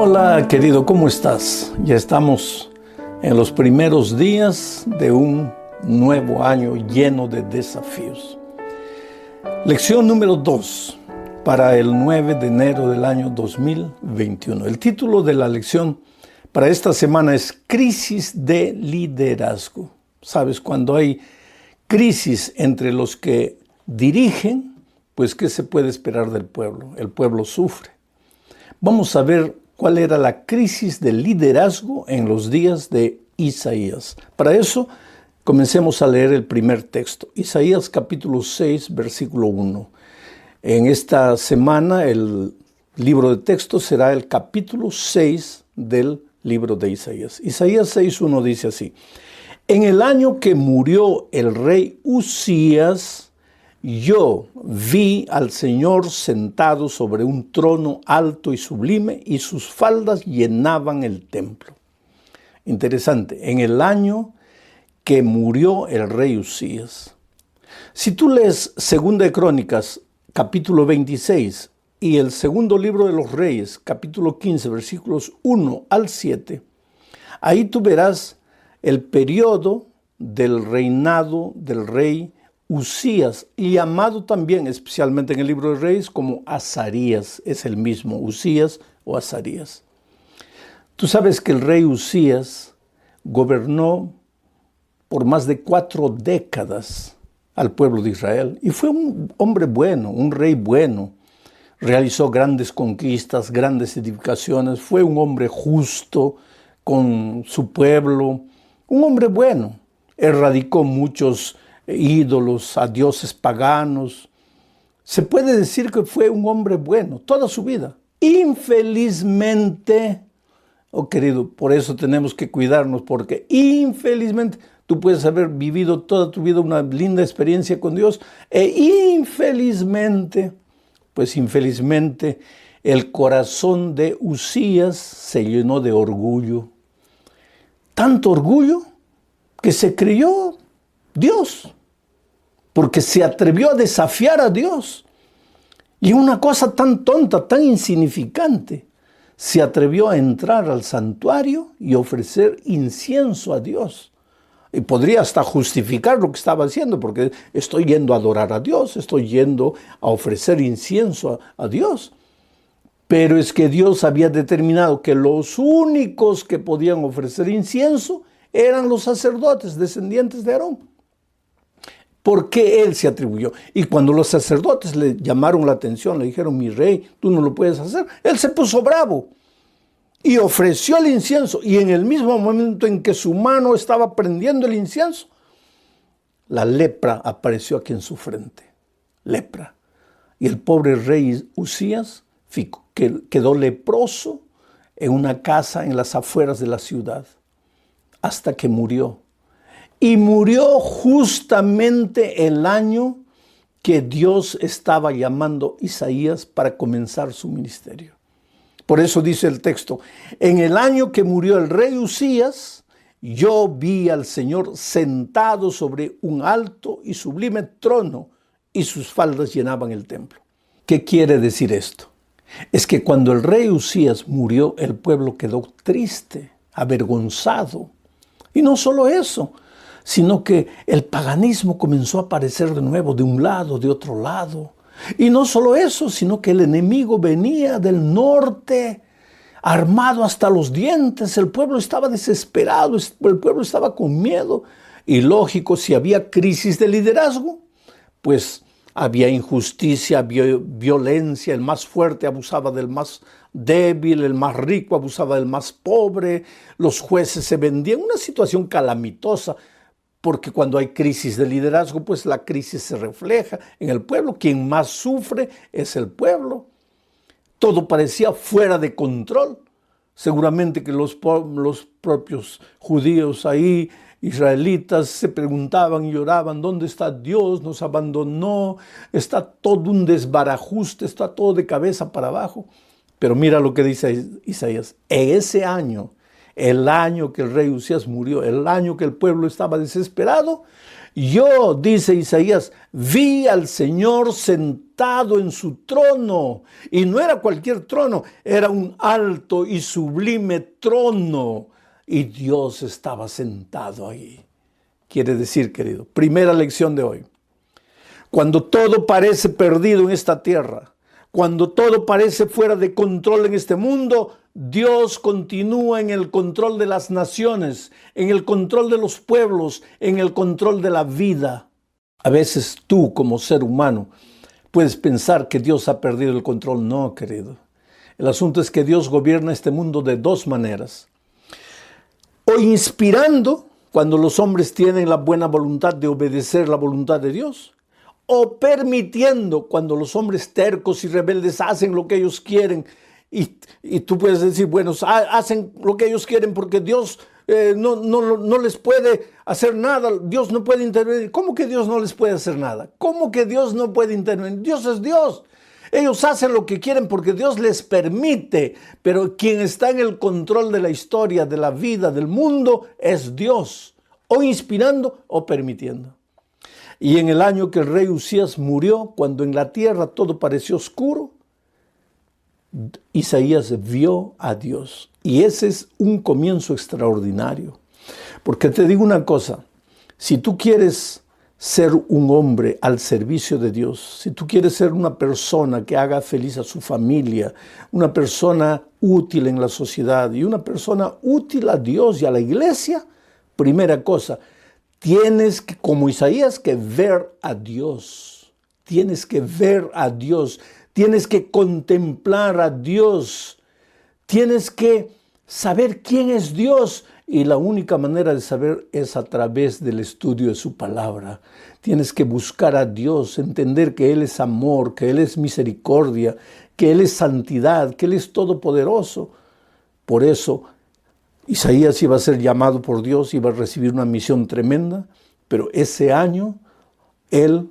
Hola querido, ¿cómo estás? Ya estamos en los primeros días de un nuevo año lleno de desafíos. Lección número 2 para el 9 de enero del año 2021. El título de la lección para esta semana es Crisis de Liderazgo. ¿Sabes? Cuando hay crisis entre los que dirigen, pues ¿qué se puede esperar del pueblo? El pueblo sufre. Vamos a ver cuál era la crisis de liderazgo en los días de Isaías. Para eso, comencemos a leer el primer texto. Isaías capítulo 6, versículo 1. En esta semana el libro de texto será el capítulo 6 del libro de Isaías. Isaías 6:1 dice así: En el año que murió el rey Uzías, yo vi al Señor sentado sobre un trono alto y sublime, y sus faldas llenaban el templo. Interesante, en el año que murió el rey Uzías. Si tú lees 2 de Crónicas, capítulo 26, y el segundo libro de los Reyes, capítulo 15, versículos 1 al 7, ahí tú verás el periodo del reinado del rey Uzías, llamado también especialmente en el libro de Reyes como Azarías, es el mismo, Uzías o Azarías. Tú sabes que el rey Uzías gobernó por más de 4 décadas al pueblo de Israel y fue un hombre bueno, un rey bueno. Realizó grandes conquistas, grandes edificaciones, fue un hombre justo con su pueblo, un hombre bueno. Erradicó muchos ídolos, a dioses paganos. Se puede decir que fue un hombre bueno toda su vida. Infelizmente, querido, por eso tenemos que cuidarnos, porque infelizmente tú puedes haber vivido toda tu vida una linda experiencia con Dios e infelizmente, el corazón de Uzías se llenó de orgullo. Tanto orgullo que se creyó Dios, porque se atrevió a desafiar a Dios. Y una cosa tan tonta, tan insignificante, se atrevió a entrar al santuario y ofrecer incienso a Dios. Y podría hasta justificar lo que estaba haciendo, porque estoy yendo a adorar a Dios, estoy yendo a ofrecer incienso a Dios. Pero es que Dios había determinado que los únicos que podían ofrecer incienso eran los sacerdotes, descendientes de Aarón. ¿Por qué él se atribuyó? Y cuando los sacerdotes le llamaron la atención, le dijeron: mi rey, tú no lo puedes hacer, él se puso bravo y ofreció el incienso. Y en el mismo momento en que su mano estaba prendiendo el incienso, la lepra apareció aquí en su frente. Lepra. Y el pobre rey Uzías quedó leproso en una casa en las afueras de la ciudad hasta que murió. Y murió justamente el año que Dios estaba llamando a Isaías para comenzar su ministerio. Por eso dice el texto: en el año que murió el rey Uzías, yo vi al Señor sentado sobre un alto y sublime trono, y sus faldas llenaban el templo. ¿Qué quiere decir esto? Es que cuando el rey Uzías murió, el pueblo quedó triste, avergonzado. Y no solo eso, sino que el paganismo comenzó a aparecer de nuevo, de un lado, de otro lado. Y no solo eso, sino que el enemigo venía del norte, armado hasta los dientes. El pueblo estaba desesperado, el pueblo estaba con miedo. Y lógico, si había crisis de liderazgo, pues había injusticia, violencia, el más fuerte abusaba del más débil, el más rico abusaba del más pobre, los jueces se vendían, una situación calamitosa. Porque cuando hay crisis de liderazgo, pues la crisis se refleja en el pueblo. Quien más sufre es el pueblo. Todo parecía fuera de control. Seguramente que los propios judíos ahí, israelitas, se preguntaban y lloraban: ¿dónde está Dios? Nos abandonó. Está todo un desbarajuste, está todo de cabeza para abajo. Pero mira lo que dice Isaías: en ese año el año que el rey Usías murió, el año que el pueblo estaba desesperado, yo, dice Isaías, vi al Señor sentado en su trono. Y no era cualquier trono, era un alto y sublime trono. Y Dios estaba sentado ahí. Quiere decir, querido, primera lección de hoy. Cuando todo parece perdido en esta tierra, cuando todo parece fuera de control en este mundo, Dios continúa en el control de las naciones, en el control de los pueblos, en el control de la vida. A veces tú, como ser humano, puedes pensar que Dios ha perdido el control. No, querido. El asunto es que Dios gobierna este mundo de dos maneras. O inspirando, cuando los hombres tienen la buena voluntad de obedecer la voluntad de Dios, o permitiendo, cuando los hombres tercos y rebeldes hacen lo que ellos quieren. Y tú puedes decir, bueno, hacen lo que ellos quieren porque Dios no les puede hacer nada, Dios no puede intervenir. ¿Cómo que Dios no les puede hacer nada? ¿Cómo que Dios no puede intervenir? Dios es Dios. Ellos hacen lo que quieren porque Dios les permite, pero quien está en el control de la historia, de la vida, del mundo, es Dios, o inspirando o permitiendo. Y en el año que el rey Usías murió, cuando en la tierra todo pareció oscuro, Isaías vio a Dios. Y ese es un comienzo extraordinario. Porque te digo una cosa, si tú quieres ser un hombre al servicio de Dios, si tú quieres ser una persona que haga feliz a su familia, una persona útil en la sociedad y una persona útil a Dios y a la iglesia, primera cosa, tienes que, como Isaías, que ver a Dios. Tienes que ver a Dios. Tienes que contemplar a Dios. Tienes que saber quién es Dios. Y la única manera de saber es a través del estudio de su palabra. Tienes que buscar a Dios, entender que Él es amor, que Él es misericordia, que Él es santidad, que Él es todopoderoso. Por eso, Isaías iba a ser llamado por Dios, iba a recibir una misión tremenda, pero ese año él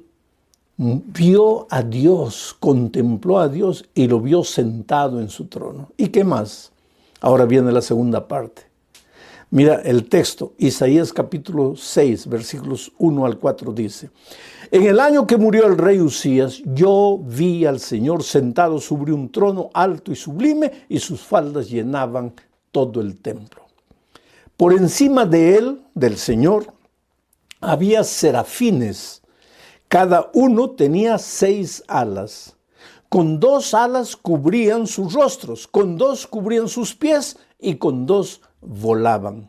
vio a Dios, contempló a Dios y lo vio sentado en su trono. ¿Y qué más? Ahora viene la segunda parte. Mira el texto, Isaías capítulo 6, versículos 1 al 4 dice: en el año que murió el rey Usías, yo vi al Señor sentado sobre un trono alto y sublime, y sus faldas llenaban todo el templo. Por encima de él, del Señor, había serafines. Cada uno tenía 6 alas. Con 2 alas cubrían sus rostros, con 2 cubrían sus pies y con 2 volaban.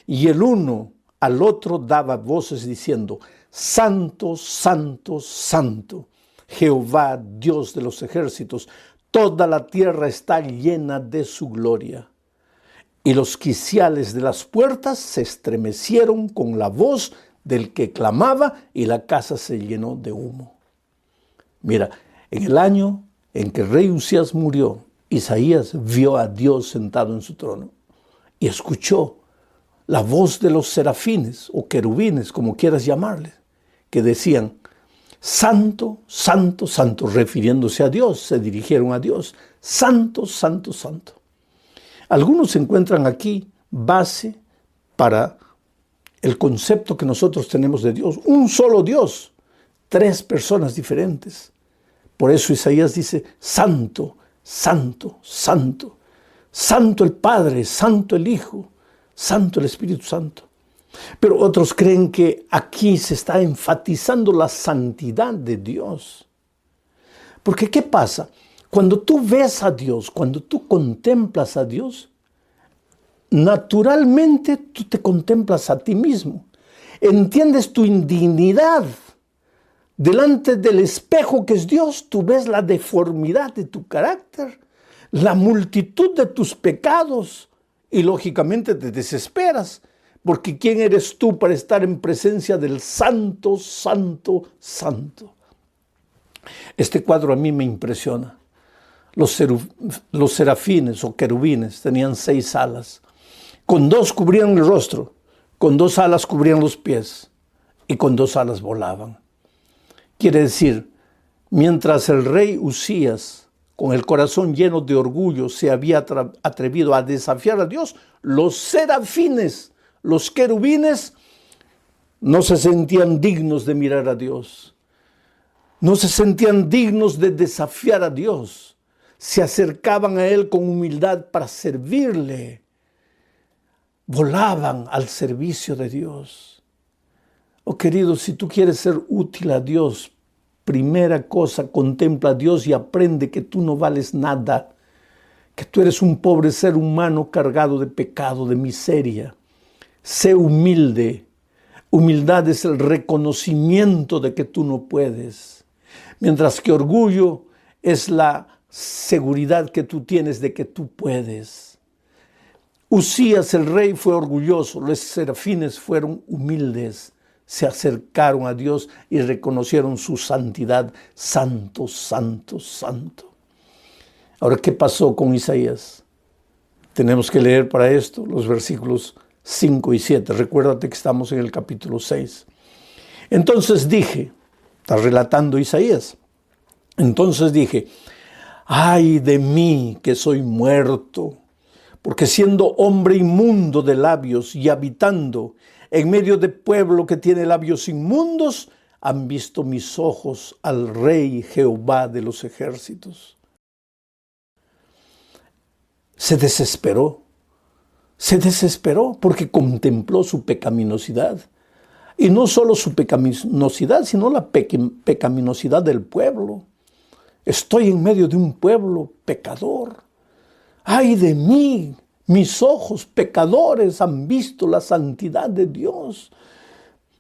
Y el uno al otro daba voces diciendo: Santo, Santo, Santo, Jehová, Dios de los ejércitos, toda la tierra está llena de su gloria. Y los quiciales de las puertas se estremecieron con la voz del que clamaba, y la casa se llenó de humo. Mira, en el año en que el rey Usías murió, Isaías vio a Dios sentado en su trono y escuchó la voz de los serafines o querubines, como quieras llamarles, que decían: Santo, Santo, Santo, refiriéndose a Dios, se dirigieron a Dios. Santo, Santo, Santo. Algunos encuentran aquí base para el concepto que nosotros tenemos de Dios. Un solo Dios, 3 personas diferentes. Por eso Isaías dice: Santo, Santo, Santo. Santo el Padre, Santo el Hijo, Santo el Espíritu Santo. Pero otros creen que aquí se está enfatizando la santidad de Dios. Porque ¿qué pasa? Cuando tú ves a Dios, cuando tú contemplas a Dios, naturalmente tú te contemplas a ti mismo. Entiendes tu indignidad. Delante del espejo que es Dios, tú ves la deformidad de tu carácter, la multitud de tus pecados, y lógicamente te desesperas, porque ¿quién eres tú para estar en presencia del Santo, Santo, Santo? Este cuadro a mí me impresiona. Los serafines o querubines tenían 6 alas. Con 2 cubrían el rostro, con 2 alas cubrían los pies y con 2 alas volaban. Quiere decir, mientras el rey Usías con el corazón lleno de orgullo, se había atrevido a desafiar a Dios, los serafines, los querubines, no se sentían dignos de mirar a Dios. No se sentían dignos de desafiar a Dios. Se acercaban a Él con humildad para servirle. Volaban al servicio de Dios. Oh querido, si tú quieres ser útil a Dios, primera cosa, contempla a Dios y aprende que tú no vales nada, que tú eres un pobre ser humano cargado de pecado, de miseria. Sé humilde. Humildad es el reconocimiento de que tú no puedes, mientras que orgullo es la seguridad que tú tienes de que tú puedes. Usías, el rey, fue orgulloso, los serafines fueron humildes. Se acercaron a Dios y reconocieron su santidad. Santo, santo, santo. Ahora, ¿qué pasó con Isaías? Tenemos que leer para esto los versículos 5 y 7. Recuérdate que estamos en el capítulo 6. Entonces dije, está relatando Isaías. Entonces dije, ay de mí que soy muerto, porque siendo hombre inmundo de labios y habitando en medio de pueblo que tiene labios inmundos, han visto mis ojos al Rey Jehová de los ejércitos. Se desesperó porque contempló su pecaminosidad. Y no solo su pecaminosidad, sino la pecaminosidad del pueblo. Estoy en medio de un pueblo pecador. ¡Ay de mí! Mis ojos pecadores han visto la santidad de Dios.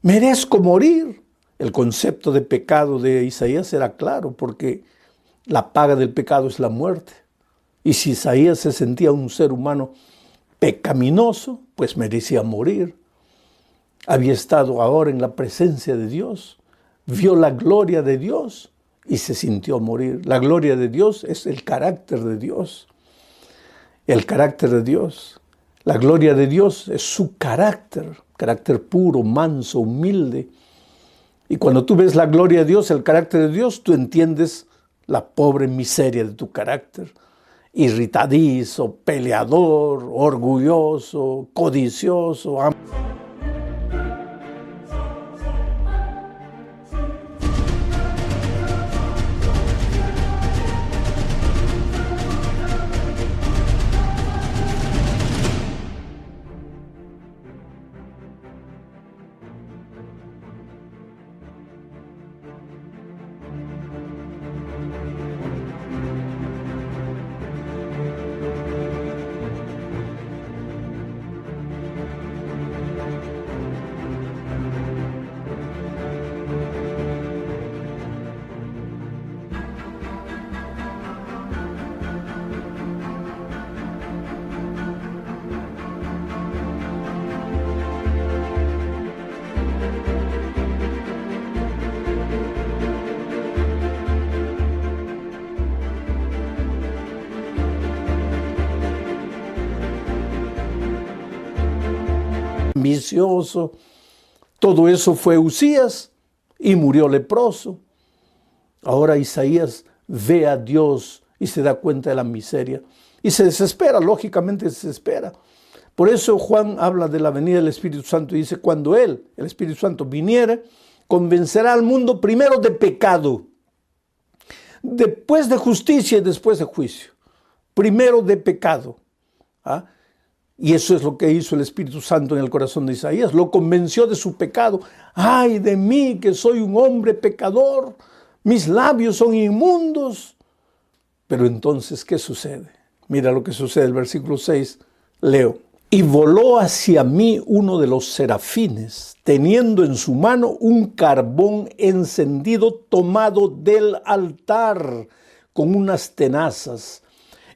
Merezco morir. El concepto de pecado de Isaías era claro, porque la paga del pecado es la muerte. Y si Isaías se sentía un ser humano pecaminoso, pues merecía morir. Había estado ahora en la presencia de Dios, vio la gloria de Dios y se sintió morir. La gloria de Dios es el carácter de Dios. El carácter de Dios. La gloria de Dios es su carácter puro, manso, humilde. Y cuando tú ves la gloria de Dios, el carácter de Dios, tú entiendes la pobre miseria de tu carácter. Irritadizo, peleador, orgulloso, codicioso. Ambicioso, todo eso fue Usías y murió leproso. Ahora Isaías ve a Dios y se da cuenta de la miseria y se desespera, lógicamente se desespera. Por eso Juan habla de la venida del Espíritu Santo y dice, cuando Él, el Espíritu Santo, viniere, convencerá al mundo primero de pecado, después de justicia y después de juicio. Primero de pecado. ¿Ah? Y eso es lo que hizo el Espíritu Santo en el corazón de Isaías. Lo convenció de su pecado. ¡Ay de mí que soy un hombre pecador! Mis labios son inmundos. Pero entonces, ¿qué sucede? Mira lo que sucede, el versículo 6, leo. Y voló hacia mí uno de los serafines, teniendo en su mano un carbón encendido tomado del altar con unas tenazas.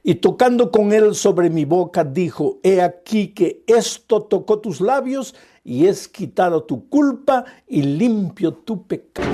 Y tocando con él sobre mi boca, dijo, he aquí que esto tocó tus labios y es quitado tu culpa y limpio tu pecado.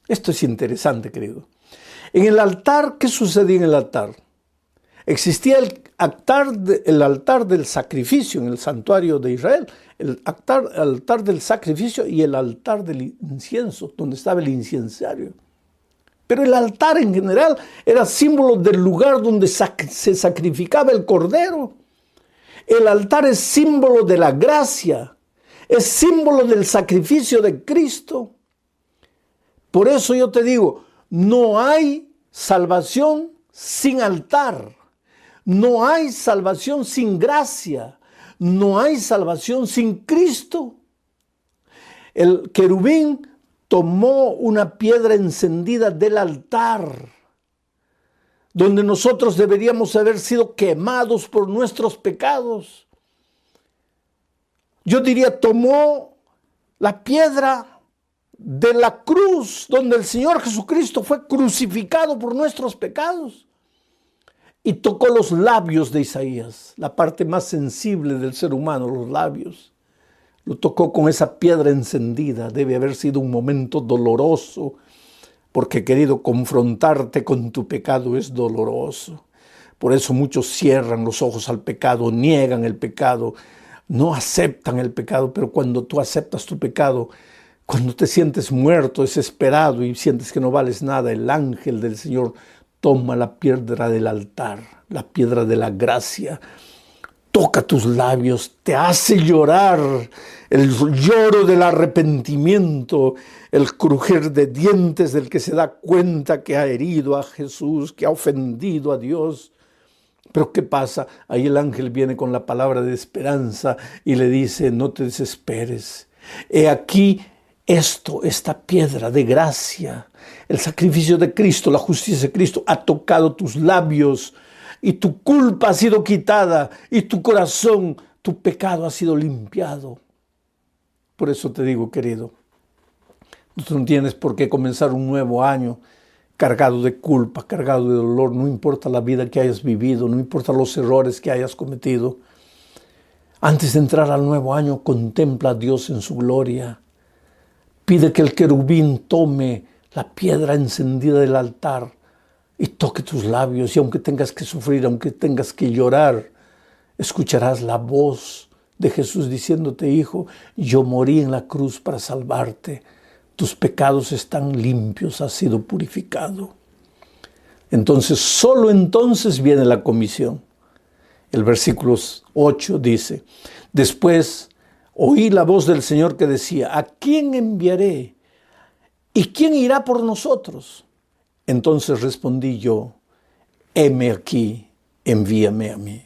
Esto es interesante, querido. En el altar, ¿qué sucedía en el altar? Existía el altar del sacrificio en el santuario de Israel, el altar del sacrificio y el altar del incienso, donde estaba el incensario. Pero el altar en general era símbolo del lugar donde se sacrificaba el cordero. El altar es símbolo de la gracia, es símbolo del sacrificio de Cristo. Por eso yo te digo, no hay salvación sin altar. No hay salvación sin gracia. No hay salvación sin Cristo. El querubín tomó una piedra encendida del altar, donde nosotros deberíamos haber sido quemados por nuestros pecados. Yo diría, tomó la piedra de la cruz, donde el Señor Jesucristo fue crucificado por nuestros pecados. Y tocó los labios de Isaías, la parte más sensible del ser humano, los labios. Lo tocó con esa piedra encendida. Debe haber sido un momento doloroso, porque, querido, confrontarte con tu pecado es doloroso. Por eso muchos cierran los ojos al pecado, niegan el pecado, no aceptan el pecado. Pero cuando tú aceptas tu pecado, cuando te sientes muerto, desesperado y sientes que no vales nada, el ángel del Señor toma la piedra del altar, la piedra de la gracia, toca tus labios, te hace llorar, el lloro del arrepentimiento, el crujir de dientes del que se da cuenta que ha herido a Jesús, que ha ofendido a Dios. Pero ¿qué pasa? Ahí el ángel viene con la palabra de esperanza y le dice, no te desesperes. He aquí esta piedra de gracia, el sacrificio de Cristo, la justicia de Cristo ha tocado tus labios y tu culpa ha sido quitada y tu corazón, tu pecado ha sido limpiado. Por eso te digo, querido, tú no tienes por qué comenzar un nuevo año cargado de culpa, cargado de dolor. No importa la vida que hayas vivido, no importa los errores que hayas cometido. Antes de entrar al nuevo año, contempla a Dios en su gloria. Pide que el querubín tome la piedra encendida del altar y toque tus labios. Y aunque tengas que sufrir, aunque tengas que llorar, escucharás la voz de Jesús diciéndote, hijo, yo morí en la cruz para salvarte. Tus pecados están limpios, has sido purificado. Entonces, solo entonces viene la comisión. El versículo 8 dice, después oí la voz del Señor que decía, ¿a quién enviaré? ¿Y quién irá por nosotros? Entonces respondí yo, heme aquí, envíame a mí.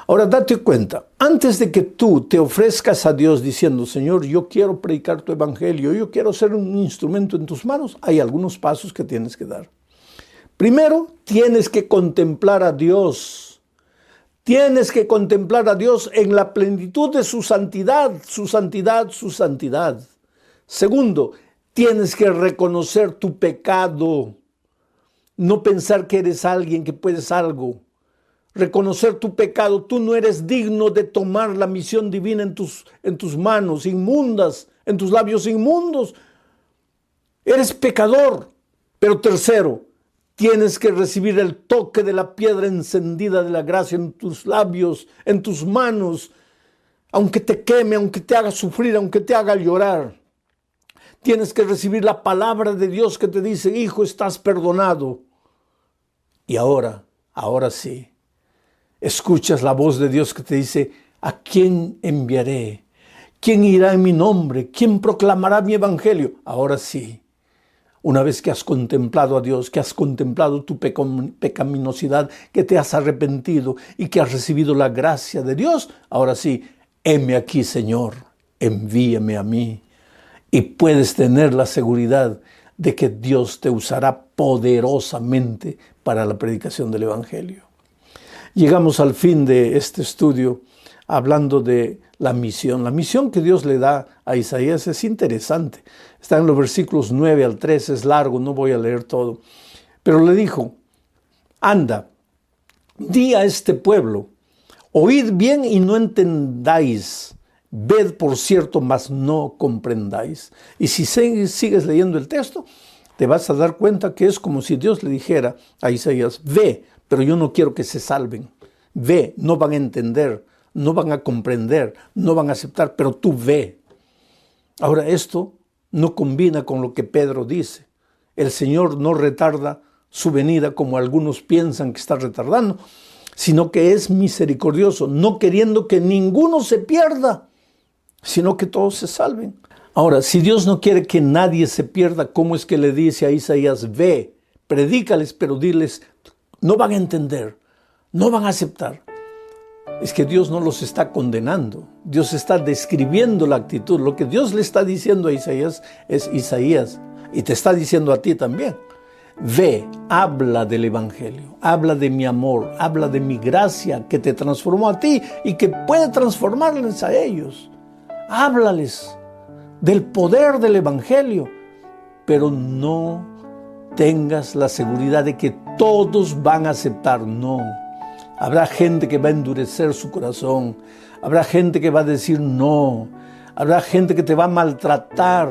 Ahora date cuenta, antes de que tú te ofrezcas a Dios diciendo, Señor, yo quiero predicar tu evangelio, yo quiero ser un instrumento en tus manos, hay algunos pasos que tienes que dar. Primero, tienes que contemplar a Dios. Tienes que contemplar a Dios en la plenitud de su santidad, su santidad, su santidad. Segundo, tienes que reconocer tu pecado. No pensar que eres alguien, que puedes algo. Reconocer tu pecado. Tú no eres digno de tomar la misión divina en tus manos inmundas, en tus labios inmundos. Eres pecador. Pero tercero, tienes que recibir el toque de la piedra encendida de la gracia en tus labios, en tus manos, aunque te queme, aunque te haga sufrir, aunque te haga llorar. Tienes que recibir la palabra de Dios que te dice, hijo, estás perdonado. Y ahora sí, escuchas la voz de Dios que te dice, ¿a quién enviaré? ¿Quién irá en mi nombre? ¿Quién proclamará mi evangelio? Ahora sí. Una vez que has contemplado a Dios, que has contemplado tu pecaminosidad, que te has arrepentido y que has recibido la gracia de Dios, ahora sí, heme aquí, Señor, envíame a mí. Y puedes tener la seguridad de que Dios te usará poderosamente para la predicación del Evangelio. Llegamos al fin de este estudio hablando de la misión. La misión que Dios le da a Isaías es interesante. Está en los versículos 9 al 13, es largo, no voy a leer todo. Pero le dijo, anda, di a este pueblo, oíd bien y no entendáis, ved por cierto, mas no comprendáis. Y si sigues leyendo el texto, te vas a dar cuenta que es como si Dios le dijera a Isaías, ve, pero yo no quiero que se salven. Ve, no van a entender, no van a comprender, no van a aceptar, pero tú ve. Ahora, esto no combina con lo que Pedro dice. El Señor no retarda su venida como algunos piensan que está retardando, sino que es misericordioso, no queriendo que ninguno se pierda, sino que todos se salven. Ahora, si Dios no quiere que nadie se pierda, ¿cómo es que le dice a Isaías, ve, predícales, pero diles, no van a entender, no van a aceptar? Es que Dios no los está condenando, Dios está describiendo la actitud. Lo que Dios le está diciendo a Isaías es, Isaías, y te está diciendo a ti también, ve, habla del Evangelio, habla de mi amor, habla de mi gracia que te transformó a ti y que puede transformarles a ellos. Háblales del poder del Evangelio, pero no tengas la seguridad de que todos van a aceptar, no. Habrá gente que va a endurecer su corazón, habrá gente que va a decir no, habrá gente que te va a maltratar,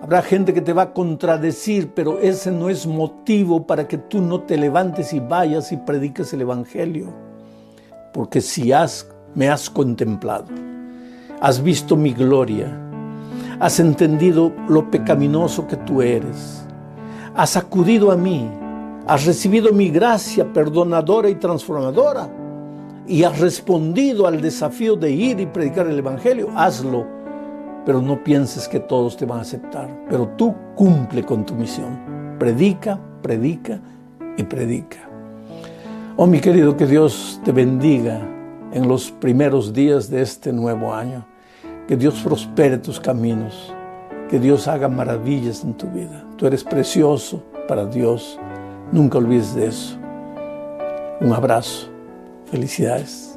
habrá gente que te va a contradecir, pero ese no es motivo para que tú no te levantes y vayas y prediques el Evangelio. Porque si me has contemplado, has visto mi gloria, has entendido lo pecaminoso que tú eres, has acudido a mí, has recibido mi gracia perdonadora y transformadora y has respondido al desafío de ir y predicar el Evangelio, hazlo, pero no pienses que todos te van a aceptar, pero tú cumple con tu misión, predica, predica y predica. Oh mi querido, que Dios te bendiga en los primeros días de este nuevo año, que Dios prospere tus caminos, que Dios haga maravillas en tu vida. Tú eres precioso para Dios. Nunca olvides de eso. Un abrazo. Felicidades.